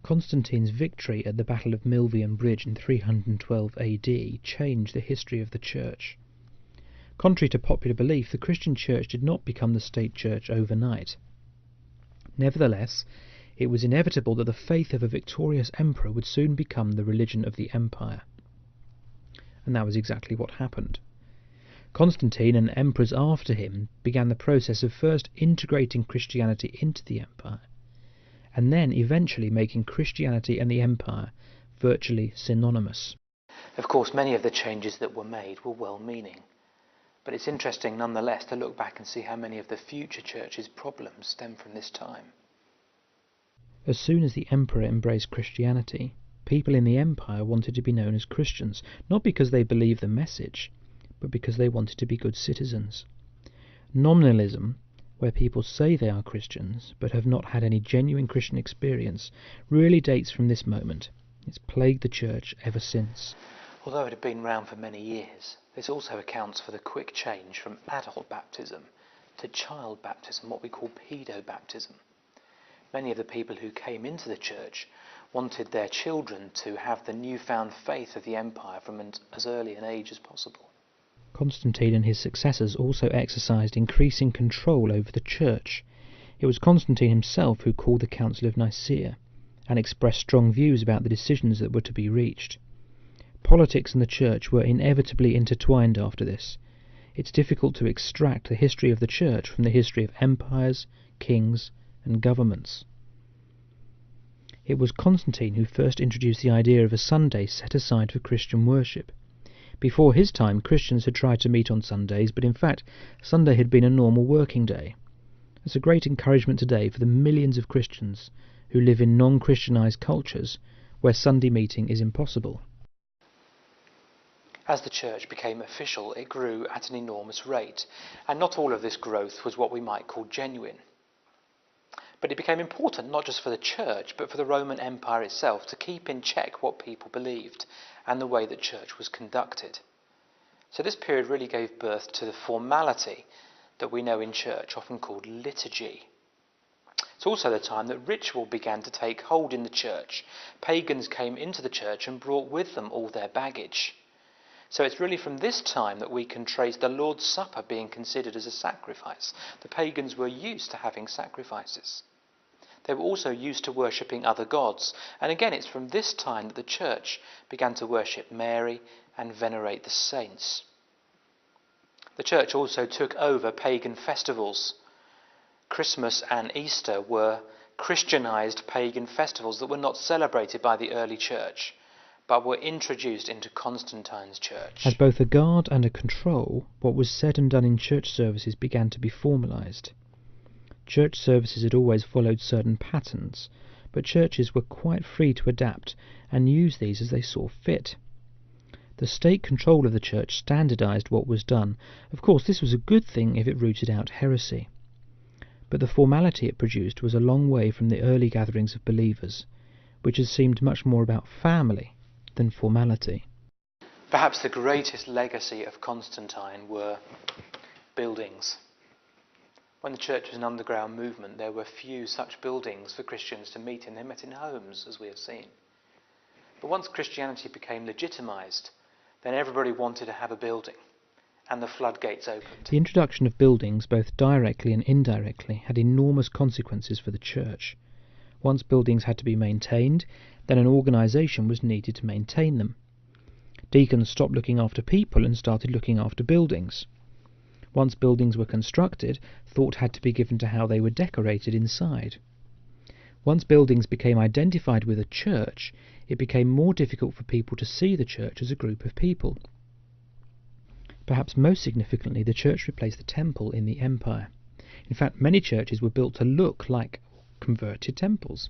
Constantine's victory at the Battle of Milvian Bridge in 312 AD changed the history of the Church. Contrary to popular belief, the Christian Church did not become the state church overnight. Nevertheless, it was inevitable that the faith of a victorious emperor would soon become the religion of the empire. And that was exactly what happened. Constantine and emperors after him began the process of first integrating Christianity into the empire, and then eventually making Christianity and the empire virtually synonymous. Of course, many of the changes that were made were well-meaning, but it's interesting nonetheless to look back and see how many of the future church's problems stem from this time. As soon as the emperor embraced Christianity, people in the empire wanted to be known as Christians, not because they believed the message, but because they wanted to be good citizens. Nominalism, where people say they are Christians but have not had any genuine Christian experience, really dates from this moment. It's plagued the church ever since. Although it had been around for many years, this also accounts for the quick change from adult baptism to child baptism, what we call paedobaptism. Many of the people who came into the church wanted their children to have the newfound faith of the empire from as early an age as possible. Constantine and his successors also exercised increasing control over the church. It was Constantine himself who called the Council of Nicaea and expressed strong views about the decisions that were to be reached. Politics and the church were inevitably intertwined after this. It's difficult to extract the history of the church from the history of empires, kings, and governments. It was Constantine who first introduced the idea of a Sunday set aside for Christian worship. Before his time, Christians had tried to meet on Sundays, but in fact, Sunday had been a normal working day. It's a great encouragement today for the millions of Christians who live in non-Christianized cultures where Sunday meeting is impossible. As the church became official, it grew at an enormous rate, and not all of this growth was what we might call genuine. But it became important not just for the church, but for the Roman Empire itself to keep in check what people believed and the way that church was conducted. So this period really gave birth to the formality that we know in church, often called liturgy. It's also the time that ritual began to take hold in the church. Pagans came into the church and brought with them all their baggage. So it's really from this time that we can trace the Lord's Supper being considered as a sacrifice. The pagans were used to having sacrifices. They were also used to worshipping other gods. And again, it's from this time that the church began to worship Mary and venerate the saints. The church also took over pagan festivals. Christmas and Easter were Christianized pagan festivals that were not celebrated by the early church, but were introduced into Constantine's church. As both a guard and a control, what was said and done in church services began to be formalized. Church services had always followed certain patterns, but churches were quite free to adapt and use these as they saw fit. The state control of the church standardized what was done. Of course, this was a good thing if it rooted out heresy. But the formality it produced was a long way from the early gatherings of believers, which had seemed much more about family than formality. Perhaps the greatest legacy of Constantine were buildings. When the church was an underground movement, there were few such buildings for Christians to meet in. They met in homes, as we have seen. But once Christianity became legitimized, then everybody wanted to have a building, and the floodgates opened. The introduction of buildings, both directly and indirectly, had enormous consequences for the church. Once buildings had to be maintained, then an organisation was needed to maintain them. Deacons stopped looking after people and started looking after buildings. Once buildings were constructed, thought had to be given to how they were decorated inside. Once buildings became identified with a church, it became more difficult for people to see the church as a group of people. Perhaps most significantly, the church replaced the temple in the empire. In fact, many churches were built to look like converted temples.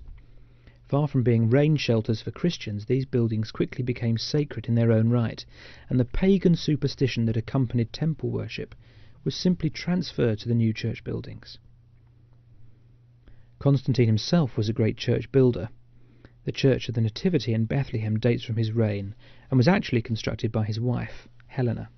Far from being rain shelters for Christians, these buildings quickly became sacred in their own right, and the pagan superstition that accompanied temple worship was simply transferred to the new church buildings. Constantine himself was a great church builder. The Church of the Nativity in Bethlehem dates from his reign and was actually constructed by his wife, Helena.